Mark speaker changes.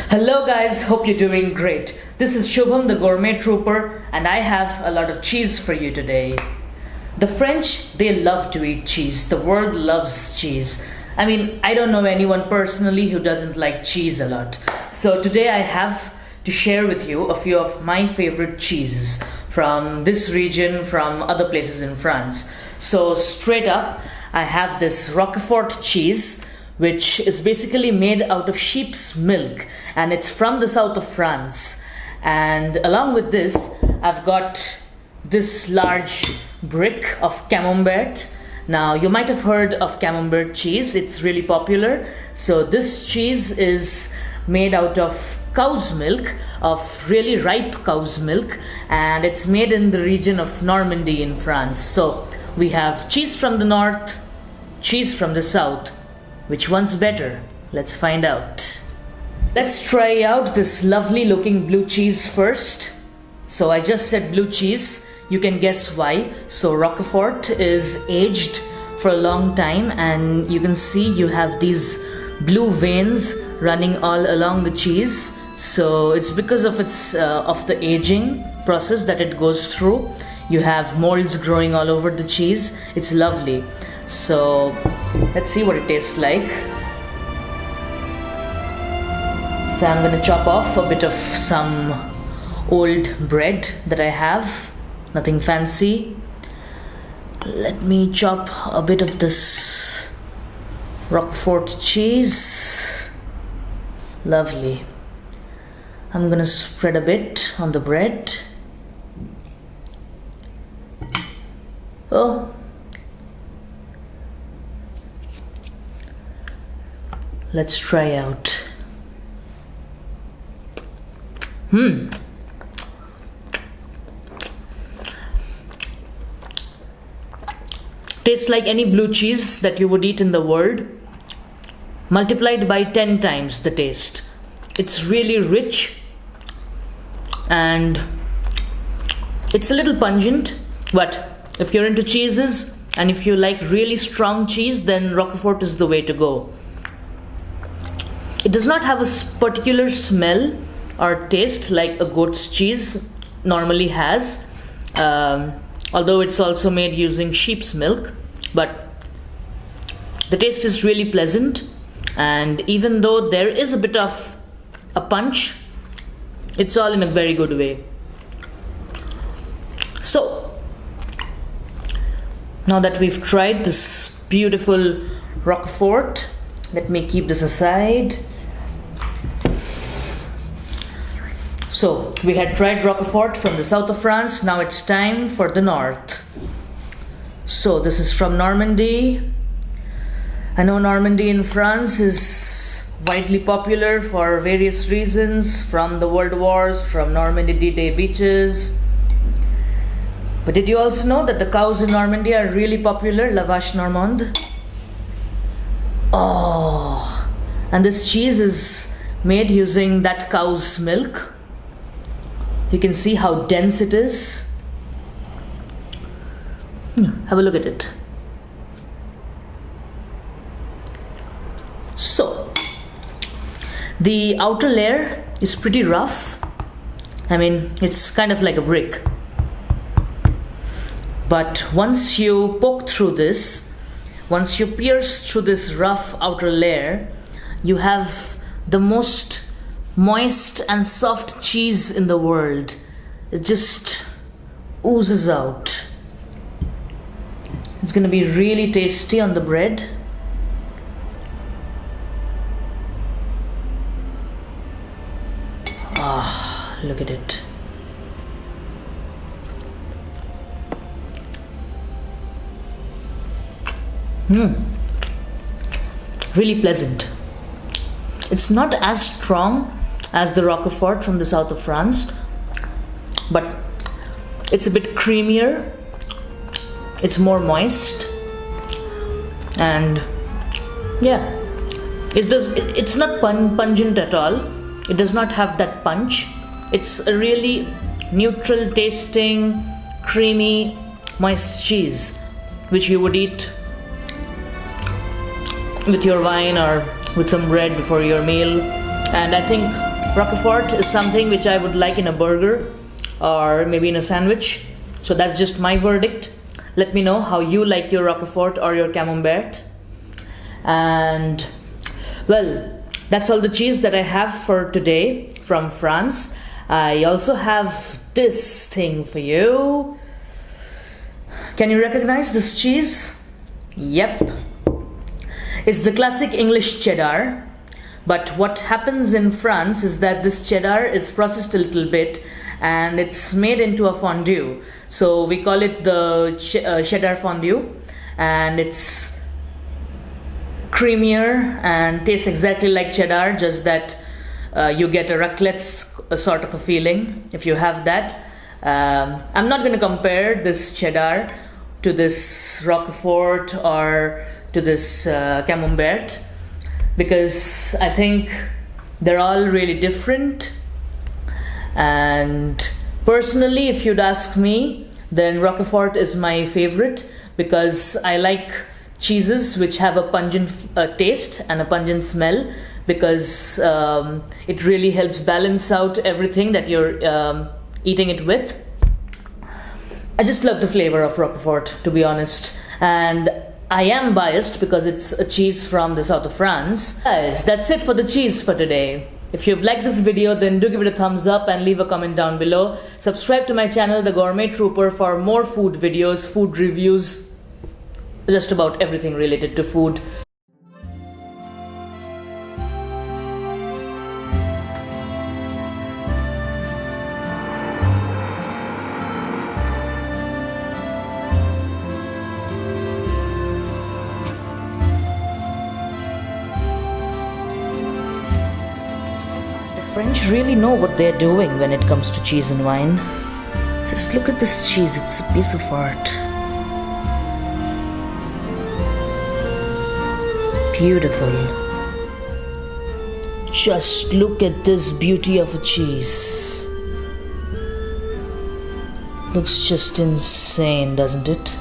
Speaker 1: Hello guys, hope you're doing great. This is Subham the Gourmet Trooper and I have a lot of cheese for you today. The French, they love to eat cheese. The world loves cheese. I don't know anyone personally who doesn't like cheese a lot. So today I have to share with you a few of my favorite cheeses from this region, from other places in France. So straight up, I have this Roquefort cheese, which is basically made out of sheep's milk, and it's from the south of France. And along with this, I've got this large brick of Camembert. Now, you might have heard of Camembert cheese, it's really popular. So this cheese is made out of cow's milk, of really ripe cow's milk, and it's made in the region of Normandy in France. So we have cheese from the north, cheese from the south. Which one's better? Let's find out. Let's try out this lovely looking blue cheese first. So I just said blue cheese. You can guess why. So Roquefort is aged for a long time, and you can see you have these blue veins running all along the cheese. So it's because of the aging process that it goes through. You have molds growing all over the cheese. It's lovely. So let's see what it tastes like. So I'm gonna chop off a bit of some old bread that I have, nothing fancy. Let me chop a bit of this Roquefort cheese. Lovely. I'm gonna spread a bit on the bread. Oh, let's try out. Tastes like any blue cheese that you would eat in the world, multiplied by 10 times the taste. It's really rich and it's a little pungent, but if you're into cheeses and if you like really strong cheese, then Roquefort is the way to go. It does not have a particular smell or taste like a goat's cheese normally has, although it's also made using sheep's milk, but the taste is really pleasant, and even though there is a bit of a punch, it's all in a very good way. So now that we've tried this beautiful Roquefort, let me keep this aside. So we had tried Roquefort from the south of France. Now it's time for the north. So this is from Normandy. I know Normandy in France is widely popular for various reasons, from the world wars, from Normandy D-Day beaches. But did you also know that the cows in Normandy are really popular, la vache normande? Oh, and this cheese is made using that cow's milk. You can see how dense it is. Have a look at it. So, the outer layer is pretty rough. It's kind of like a brick. But once you poke through this, once you pierce through this rough outer layer, you have the most moist and soft cheese in the world. It just oozes out. It's gonna be really tasty on the bread. Ah, look at it. Really pleasant. It's not as strong as the Roquefort from the south of France, but it's a bit creamier. It's more moist, and yeah, it's not pungent at all. It does not have that punch. It's a really neutral tasting, creamy, moist cheese, which you would eat with your wine or with some bread before your meal. And I think Roquefort is something which I would like in a burger or maybe in a sandwich. So that's just my verdict. Let me know how you like your Roquefort or your Camembert. And well, that's all the cheese that I have for today from France. I also have this thing for you. Can you recognize this cheese? Yep. It's the classic English cheddar. But what happens in France is that this cheddar is processed a little bit and it's made into a fondue. So we call it the cheddar fondue, and it's creamier and tastes exactly like cheddar, just that you get a raclette sort of a feeling if you have that. I'm not going to compare this cheddar to this Roquefort or to this Camembert, because I think they're all really different. And personally, if you'd ask me, then Roquefort is my favorite, because I like cheeses which have a pungent taste and a pungent smell, because it really helps balance out everything that you're eating it with. I just love the flavor of Roquefort, to be honest, and I am biased because it's a cheese from the south of France. Guys, that's it for the cheese for today. If you've liked this video, then do give it a thumbs up and leave a comment down below. Subscribe to my channel, The Gourmet Trooper, for more food videos, food reviews, just about everything related to food. French really know what they're doing when it comes to cheese and wine. Just look at this cheese, it's a piece of art. Beautiful. Just look at this beauty of a cheese. Looks just insane, doesn't it?